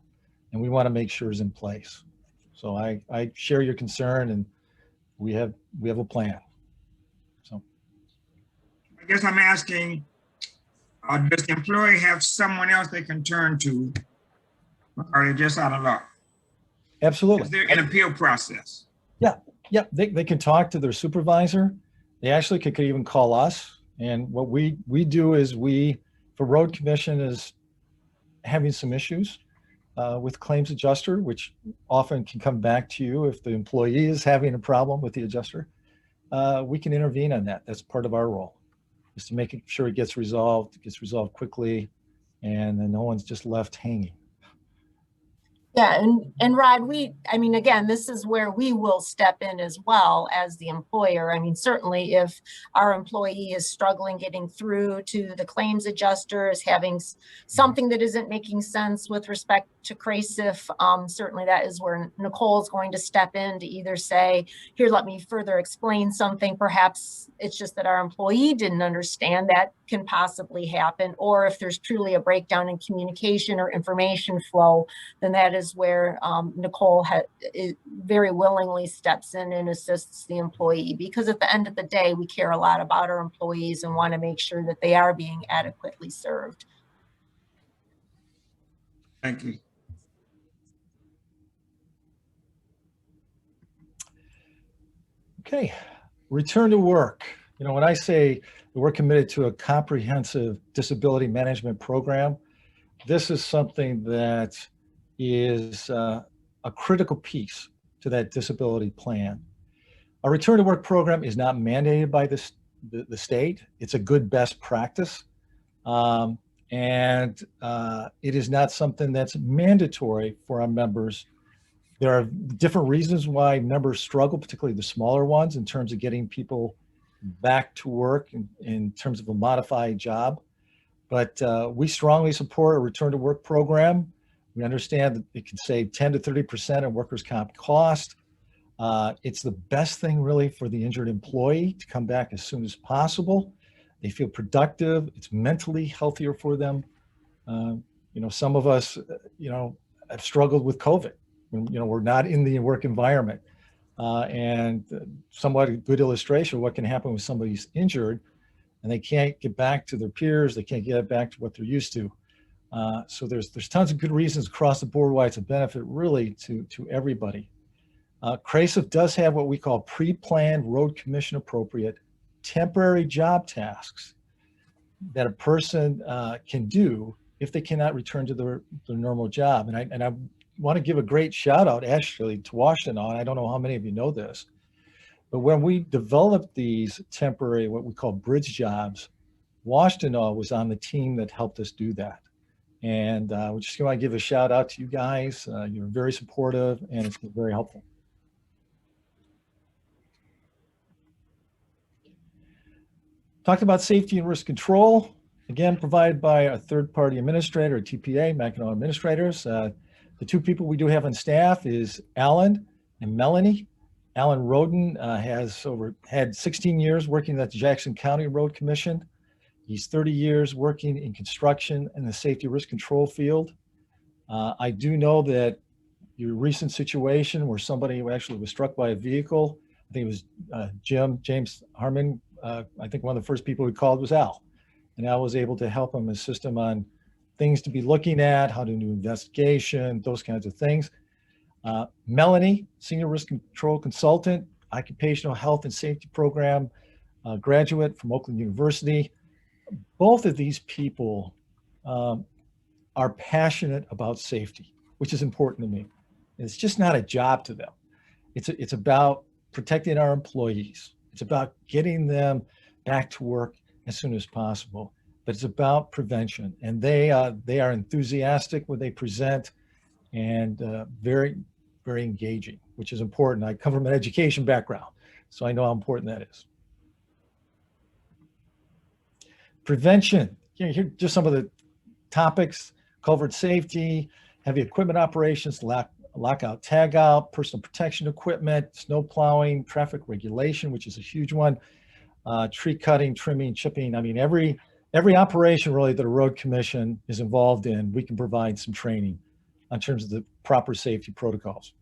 and we want to make sure is in place. So I share your concern, and we have a plan. So I guess I'm asking, does the employee have someone else they can turn to, or are they just out of luck? Absolutely. Is there an appeal process? Yeah, they can talk to their supervisor. They actually could even call us. And what we do is for road commission is having some issues with claims adjuster, which often can come back to you if the employee is having a problem with the adjuster. We can intervene on that. That's part of our role, is to make sure it gets resolved quickly, and then no one's just left hanging. Yeah, and Rod, I mean, again, this is where we will step in as well as the employer. I mean, certainly if our employee is struggling getting through to the claims adjuster, is having something that isn't making sense with respect to CRASIE, certainly that is where Nicole is going to step in to either say, here, let me further explain something. Perhaps it's just that our employee didn't understand. That can possibly happen. Or if there's truly a breakdown in communication or information flow, then that is is where Nicole very willingly steps in and assists the employee, because at the end of the day, we care a lot about our employees and want to make sure that they are being adequately served. Thank you. Okay, return to work. You know, when I say that we're committed to a comprehensive disability management program, this is something that is a critical piece to that disability plan. A return to work program is not mandated by the state. It's a good best practice. And it is not something that's mandatory for our members. There are different reasons why members struggle, particularly the smaller ones, in terms of getting people back to work in terms of a modified job. But we strongly support a return to work program. We understand that it can save 10 to 30% of workers' comp cost. It's the best thing really for the injured employee to come back as soon as possible. They feel productive. It's mentally healthier for them. You know, some of us, you know, have struggled with COVID. You know, we're not in the work environment. And somewhat a good illustration of what can happen when somebody's injured and they can't get back to their peers. They can't get back to what they're used to. So there's tons of good reasons across the board why it's a benefit really to everybody. CRASIE does have what we call pre-planned road commission appropriate temporary job tasks that a person can do if they cannot return to their normal job. And I want to give a great shout out actually to Washtenaw. And I don't know how many of you know this, but when we developed these temporary, what we call bridge jobs, Washtenaw was on the team that helped us do that. And we just want to give a shout out to you guys. You're very supportive and it's been very helpful. Talked about safety and risk control, again, provided by a third-party administrator, a TPA, Mackinac Administrators. The two people we do have on staff is Alan and Melanie. Alan Roden had 16 years working at the Jackson County Road Commission. He's 30 years working in construction in the safety risk control field. I do know that your recent situation where somebody who actually was struck by a vehicle, I think it was James Harmon, I think one of the first people we called was Al. And Al was able to help him, assist him on things to be looking at, how to do investigation, those kinds of things. Melanie, Senior Risk Control Consultant, Occupational Health and Safety Program graduate from Oakland University. Both of these people are passionate about safety, which is important to me. It's just not a job to them. It's about protecting our employees. It's about getting them back to work as soon as possible, but it's about prevention. And they are enthusiastic when they present and very, very engaging, which is important. I come from an education background, so I know how important that is. Prevention, here are just some of the topics: culvert safety, heavy equipment operations, lockout, tagout, personal protection equipment, snow plowing, traffic regulation, which is a huge one, tree cutting, trimming, chipping. I mean, every operation really that a road commission is involved in, we can provide some training in terms of the proper safety protocols.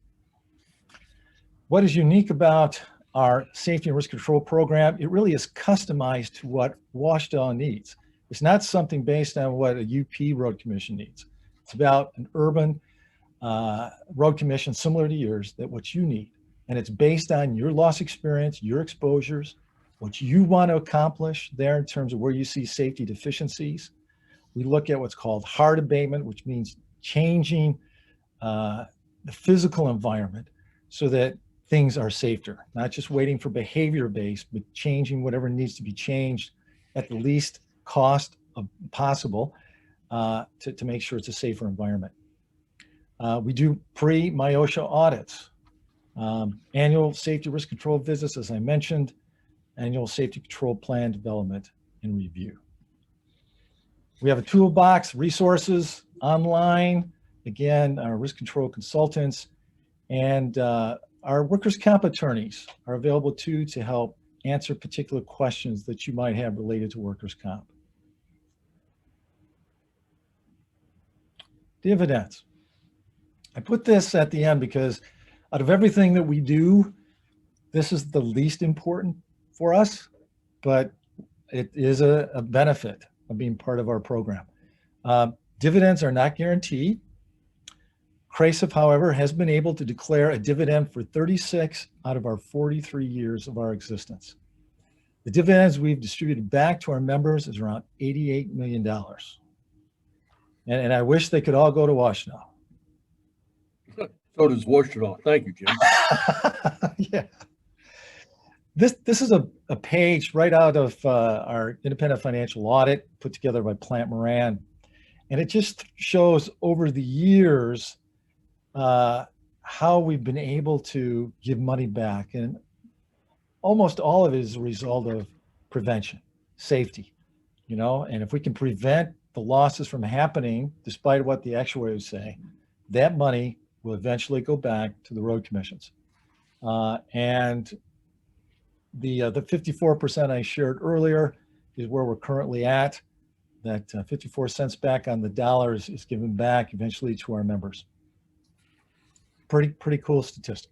What is unique about our safety and risk control program? It really is customized to what Washtenaw needs. It's not something based on what a UP road commission needs. It's about an urban road commission similar to yours, that what you need. And it's based on your loss experience, your exposures, what you want to accomplish there in terms of where you see safety deficiencies. We look at what's called hard abatement, which means changing the physical environment so that things are safer, not just waiting for behavior-based, but changing whatever needs to be changed at the least cost possible to make sure it's a safer environment. We do pre-MIOSHA audits, annual safety risk control visits, as I mentioned, annual safety control plan development and review. We have a toolbox, resources online, again, our risk control consultants, and our workers' comp attorneys are available too to help answer particular questions that you might have related to workers' comp. Dividends. I put this at the end because out of everything that we do, this is the least important for us, but it is a benefit of being part of our program. Dividends are not guaranteed. CRASIE, however, has been able to declare a dividend for 36 out of our 43 years of our existence. The dividends we've distributed back to our members is around $88 million. And I wish they could all go to Washtenaw. So does Washtenaw. Thank you, Jim. Yeah. This is a page right out of our independent financial audit put together by Plant Moran. And it just shows over the years how we've been able to give money back. And almost all of it is a result of prevention, safety, you know, and if we can prevent the losses from happening, despite what the actuaries say, that money will eventually go back to the road commissions. And the 54% I shared earlier is where we're currently at. That 54 cents back on the dollar is given back eventually to our members. Pretty cool statistic.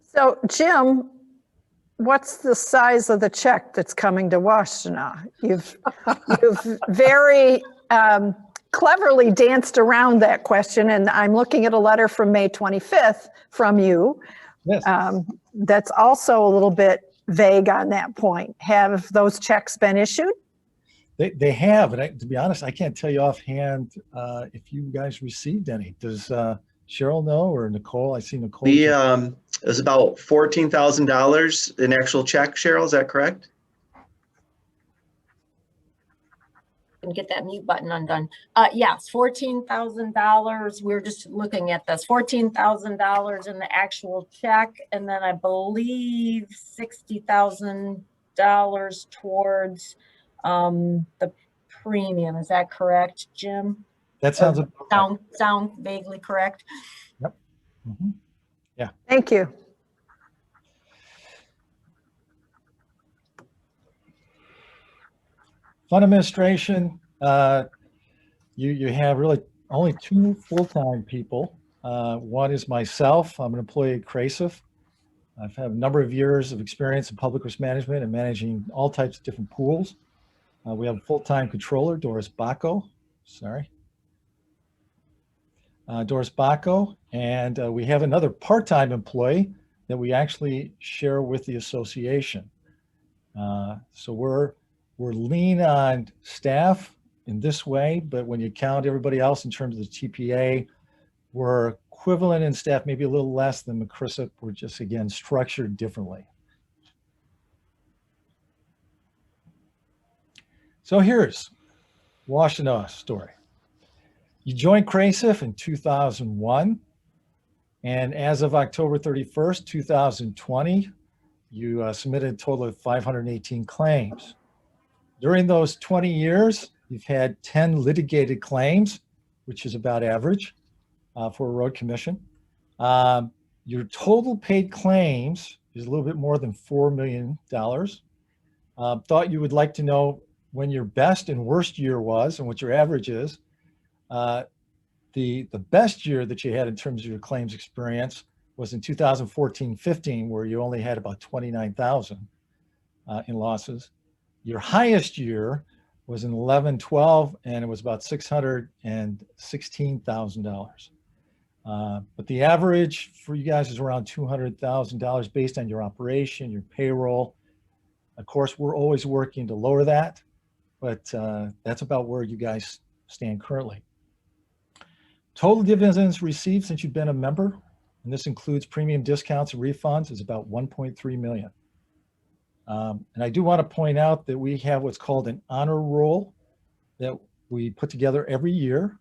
So Jim, what's the size of the check that's coming to Washtenaw? You've very cleverly danced around that question, and I'm looking at a letter from May 25th from you. Yes. That's also a little bit vague on that point. Have those checks been issued? They have, and to be honest, I can't tell you offhand if you guys received any. Does Cheryl know, or Nicole? I see Nicole. It was about $14,000 in actual check, Cheryl, is that correct? And get that mute button undone. Yes, $14,000. We're just looking at this. $14,000 in the actual check, and then I believe $60,000 towards the premium. Is that correct, Jim? That sounds sound vaguely correct. Yep. Mm-hmm. Yeah. Thank you. Fund administration, you have really only two full-time people. One is myself. I'm an employee at CRASIE. I've had a number of years of experience in public risk management and managing all types of different pools. We have a full-time controller, Doris Bacco. Sorry. Doris Bacco, and we have another part-time employee that we actually share with the association. So we're lean on staff in this way, but when you count everybody else in terms of the TPA, we're equivalent in staff, maybe a little less than McChrysip. We're just, again, structured differently. So here's Washtenaw story. You joined CRASIE in 2001, and as of October 31st, 2020, you submitted a total of 518 claims. During those 20 years, you've had 10 litigated claims, which is about average for a road commission. Your total paid claims is a little bit more than $4 million. Thought you would like to know when your best and worst year was and what your average is. The best year that you had in terms of your claims experience was in 2014-15, where you only had about 29,000 in losses. Your highest year was in 11-12, and it was about $616,000. But the average for you guys is around $200,000 based on your operation, your payroll. Of course, we're always working to lower that, but that's about where you guys stand currently. Total dividends received since you've been a member, and this includes premium discounts and refunds, is about $1.3 million. And I do want to point out that we have what's called an honor roll that we put together every year.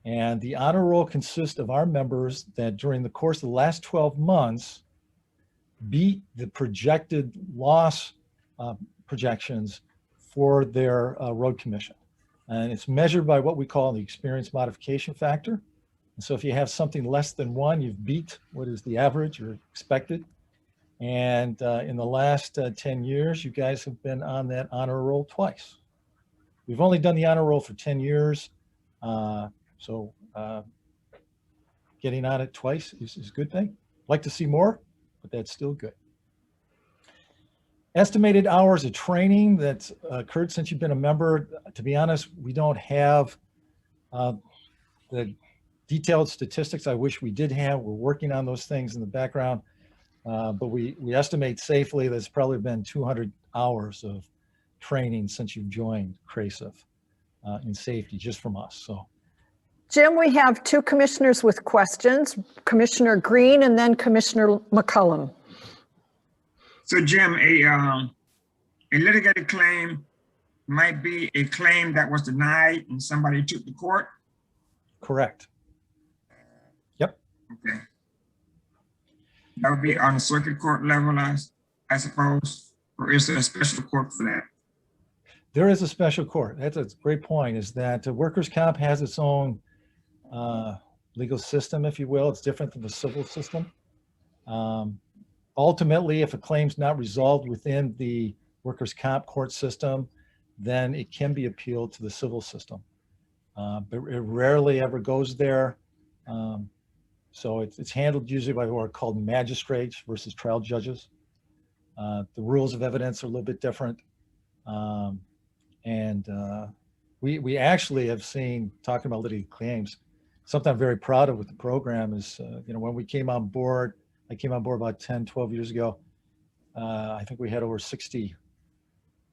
And the honor roll consists of our members that during the course of the last 12 months beat the projected loss projections for their road commission. And it's measured by what we call the experience modification factor. And so if you have something less than 1, you've beat what is the average or expected. And in the last 10 years, you guys have been on that honor roll twice. We've only done the honor roll for 10 years. So getting on it twice is a good thing. Like to see more, but that's still good. Estimated hours of training that's occurred since you've been a member. To be honest, we don't have the detailed statistics I wish we did have. We're working on those things in the background, but we estimate safely there's probably been 200 hours of training since you've joined CRASIE in safety, just from us. So, Jim, we have two commissioners with questions, Commissioner Green and then Commissioner McCullum. So Jim, a litigated claim might be a claim that was denied and somebody took to court? correct. Yep. Okay. That would be on the circuit court level, I suppose, or is there a special court for that? There is a special court. That's a great point, is that workers' comp has its own legal system, if you will. It's different than the civil system. Ultimately, if a claim's not resolved within the workers' comp court system, then it can be appealed to the civil system. But it rarely ever goes there. So it's handled usually by what are called magistrates versus trial judges. The rules of evidence are a little bit different. We actually have seen, talking about litigated claims, something I'm very proud of with the program is, when we came on board, I came on board about 10, 12 years ago. I think we had over 60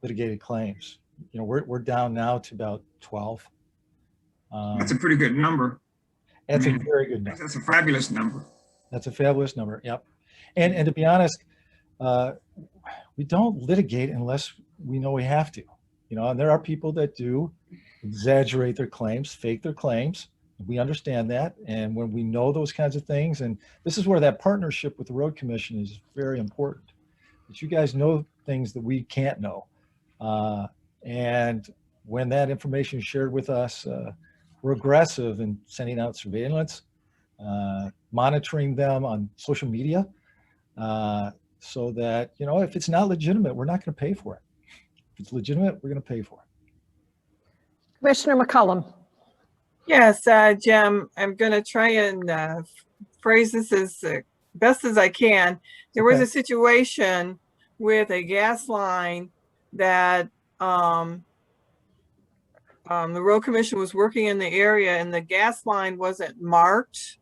litigated claims. We're down now to about 12. That's a pretty good number. That's a very good number. That's a fabulous number. That's a fabulous number. Yep. And to be honest, we don't litigate unless we know we have to. And there are people that do exaggerate their claims, fake their claims. We understand that. And when we know those kinds of things, and this is where that partnership with the Road Commission is very important, that you guys know things that we can't know. And when that information is shared with us, we're aggressive in sending out surveillance, monitoring them on social media, so that, if it's not legitimate, we're not going to pay for it. If it's legitimate, we're going to pay for it. Commissioner McCullum. Yes, Jim, I'm going to try and phrase this as best as I can. There was a situation with a gas line that the Road Commission was working in the area, and the gas line wasn't marked.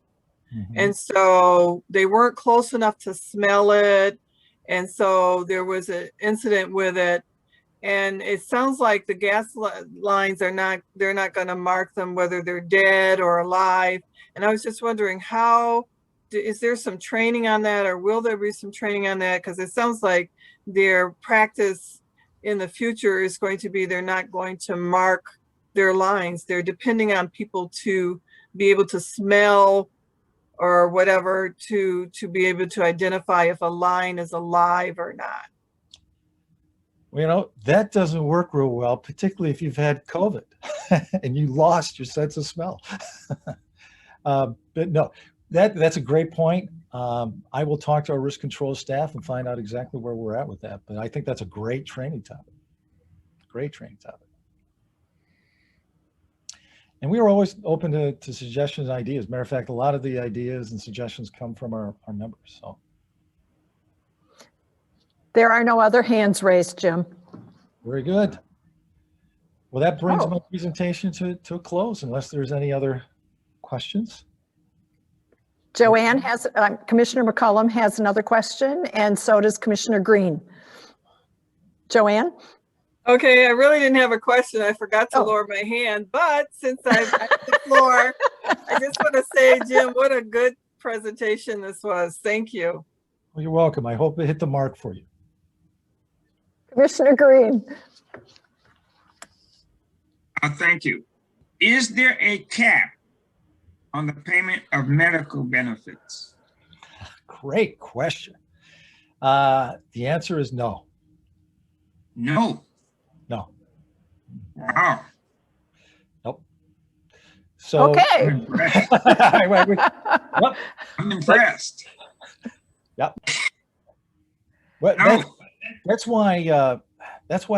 Mm-hmm. And so they weren't close enough to smell it. And so there was an incident with it. And it sounds like the gas lines they're not going to mark them, whether they're dead or alive. And I was just wondering, is there some training on that, or will there be some training on that? Because it sounds like their practice in the future is going to be, they're not going to mark their lines. They're depending on people to be able to smell or whatever to be able to identify if a line is alive or not. That doesn't work real well, particularly if you've had COVID and you lost your sense of smell. But no, that's a great point. I will talk to our risk control staff and find out exactly where we're at with that. But I think that's a great training topic. Great training topic. And we are always open to suggestions and ideas. Matter of fact, a lot of the ideas and suggestions come from our members. So. There are no other hands raised, Jim. Very good. Well, that brings my presentation to a close, unless there's any other questions. Joanne has, Commissioner McCullum has another question, and so does Commissioner Green. Joanne? Okay, I really didn't have a question. I forgot to lower my hand, but since I've got the floor, I just want to say, Jim, what a good presentation this was. Thank you. Well, you're welcome. I hope it hit the mark for you. Commissioner Green. Thank you. Is there a cap on the payment of medical benefits? Great question. The answer is no. No. No. Wow. Nope. So, okay. I'm impressed. Yep. Well, that's why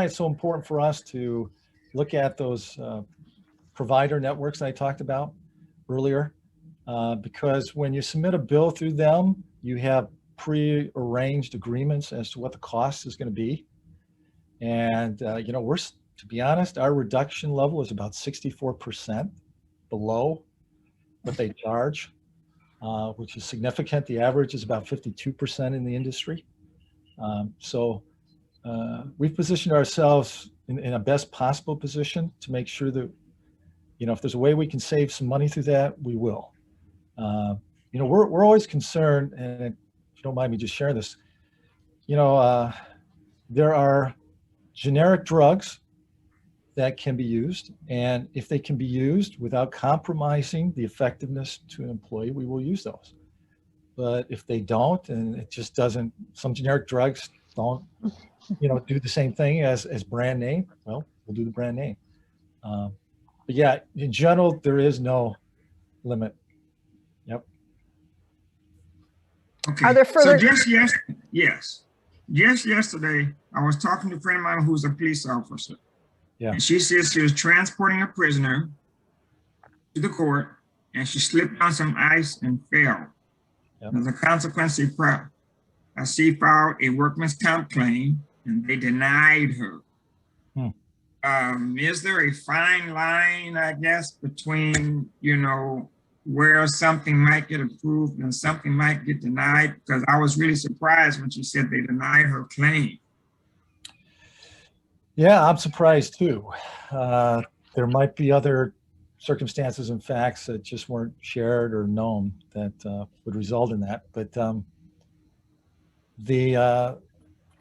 it's so important for us to look at those provider networks I talked about earlier, because when you submit a bill through them, you have pre-arranged agreements as to what the cost is going to be. And, you know, to be honest, our reduction level is about 64% below what they charge, which is significant. The average is about 52% in the industry. So we've positioned ourselves in a best possible position to make sure that, you know, if there's a way we can save some money through that, we will. You know, we're always concerned, and if you don't mind me just sharing this, you know, there are generic drugs that can be used, and if they can be used without compromising the effectiveness to an employee, we will use those. But if they don't, and it just doesn't, some generic drugs don't, you know, do the same thing as brand name, well, we'll do the brand name. But yeah, in general, there is no limit. Yep. Okay. Are there further- So just yesterday, I was talking to a friend of mine who's a police officer. Yeah. And she says she was transporting a prisoner to the court, and she slipped on some ice and fell. Yep. As a consequence, she filed a workman's comp claim, and they denied her. Is there a fine line, I guess, between, you know, where something might get approved and something might get denied? Because I was really surprised when she said they denied her claim. Yeah, I'm surprised too. There might be other circumstances and facts that just weren't shared or known that would result in that. But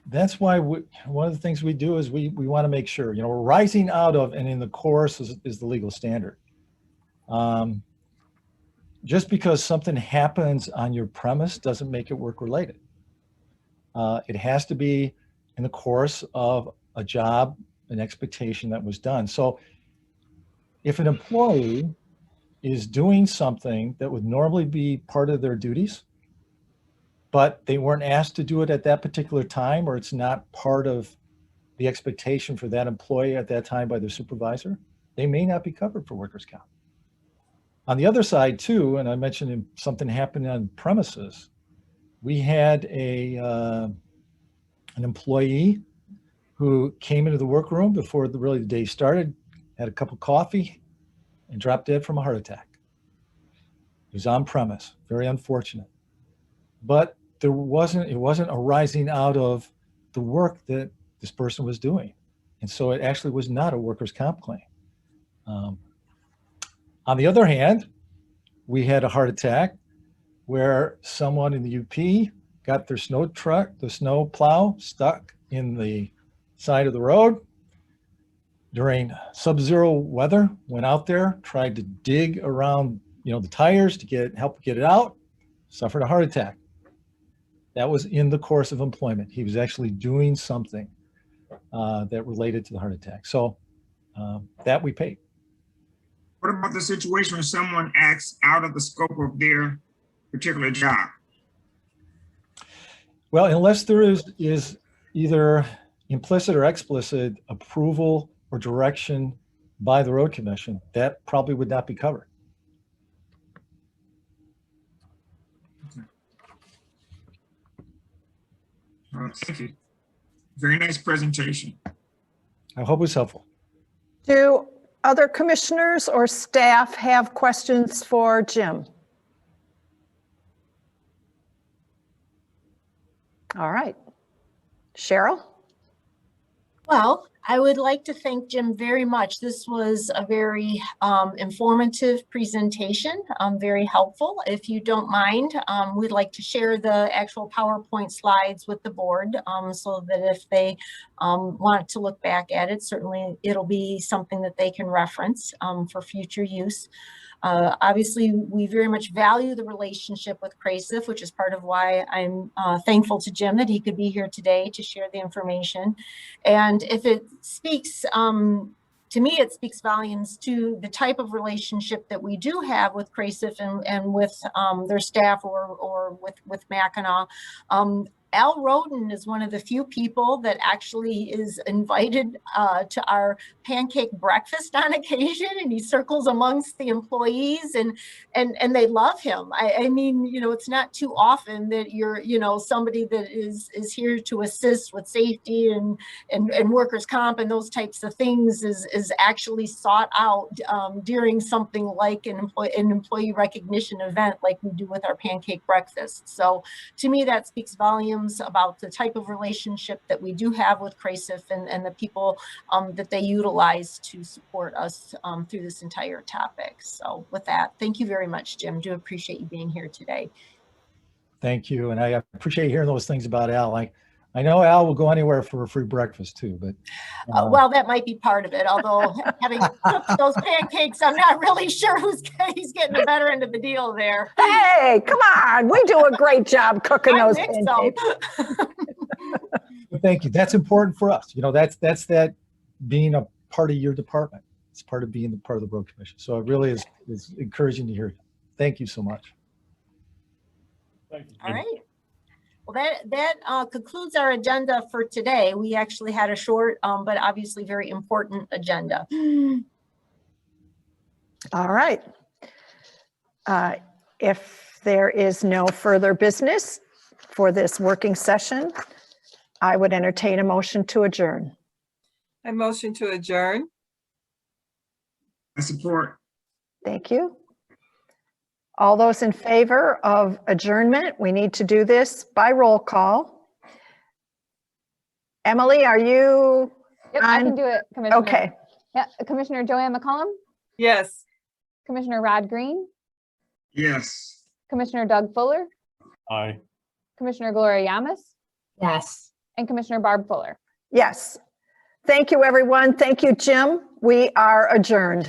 that's why one of the things we do is we want to make sure, you know, we're rising out of, and in the course is the legal standard. Just because something happens on your premise doesn't make it work related. It has to be in the course of a job, an expectation that was done. So if an employee is doing something that would normally be part of their duties, but they weren't asked to do it at that particular time, or it's not part of the expectation for that employee at that time by their supervisor, they may not be covered for workers' comp. On the other side too, and I mentioned something happened on premises, we had an employee who came into the workroom before the day started, had a cup of coffee, and dropped dead from a heart attack. He was on premise, very unfortunate. But it wasn't arising out of the work that this person was doing. And so it actually was not a workers' comp claim. On the other hand, we had a heart attack where someone in the UP got their snow truck, the snow plow, stuck in the side of the road during sub-zero weather, went out there, tried to dig around, you know, the tires to help get it out, suffered a heart attack. That was in the course of employment. He was actually doing something that related to the heart attack. So that we paid. What about the situation when someone acts out of the scope of their particular job? Well, unless there is either implicit or explicit approval or direction by the road commission, that probably would not be covered. Thank you. Very nice presentation. I hope it was helpful. Do other commissioners or staff have questions for Jim? All right. Cheryl? Well, I would like to thank Jim very much. This was a very informative presentation, very helpful. If you don't mind, we'd like to share the actual PowerPoint slides with the board so that if they want to look back at it, certainly it'll be something that they can reference for future use. Obviously, we very much value the relationship with CRASIE, which is part of why I'm thankful to Jim that he could be here today to share the information. And if it speaks, to me, it speaks volumes to the type of relationship that we do have with CRASIE and with their staff or with Mackinac. Al Roden is one of the few people that actually is invited to our pancake breakfast on occasion, and he circles amongst the employees, and they love him. I mean, you know, it's not too often that you're, you know, somebody that is here to assist with safety and workers' comp and those types of things is actually sought out during something like an employee recognition event like we do with our pancake breakfast. So to me, that speaks volumes about the type of relationship that we do have with CRASIE and the people that they utilize to support us through this entire topic. So with that, thank you very much, Jim. Do appreciate you being here today. Thank you. And I appreciate hearing those things about Al. I know Al will go anywhere for a free breakfast too, but. Well, that might be part of it. Although having cooked those pancakes, I'm not really sure he's getting the better end of the deal there. Hey, come on. We do a great job cooking I those think pancakes. Well, thank you. That's important for us. You know, that's that being a part of your department. It's part of being the part of the Road Commission. So it really is encouraging to hear you. Thank you so much. Thank you. All right. Well, that concludes our agenda for today. We actually had a short, but obviously very important agenda. All right. If there is no further business for this working session, I would entertain a motion to adjourn. I motion to adjourn. I support. Thank you. All those in favor of adjournment, we need to do this by roll call. Emily, are you? Yep, I can do it, Commissioner. Okay. Yeah, Commissioner Joanne McCollum, Yes. Commissioner Rod Green, Yes. Commissioner Doug Fuller, Aye. Commissioner Gloria Yamas, Yes. and Commissioner Barb Fuller. Yes. Thank you, everyone. Thank you, Jim. We are adjourned.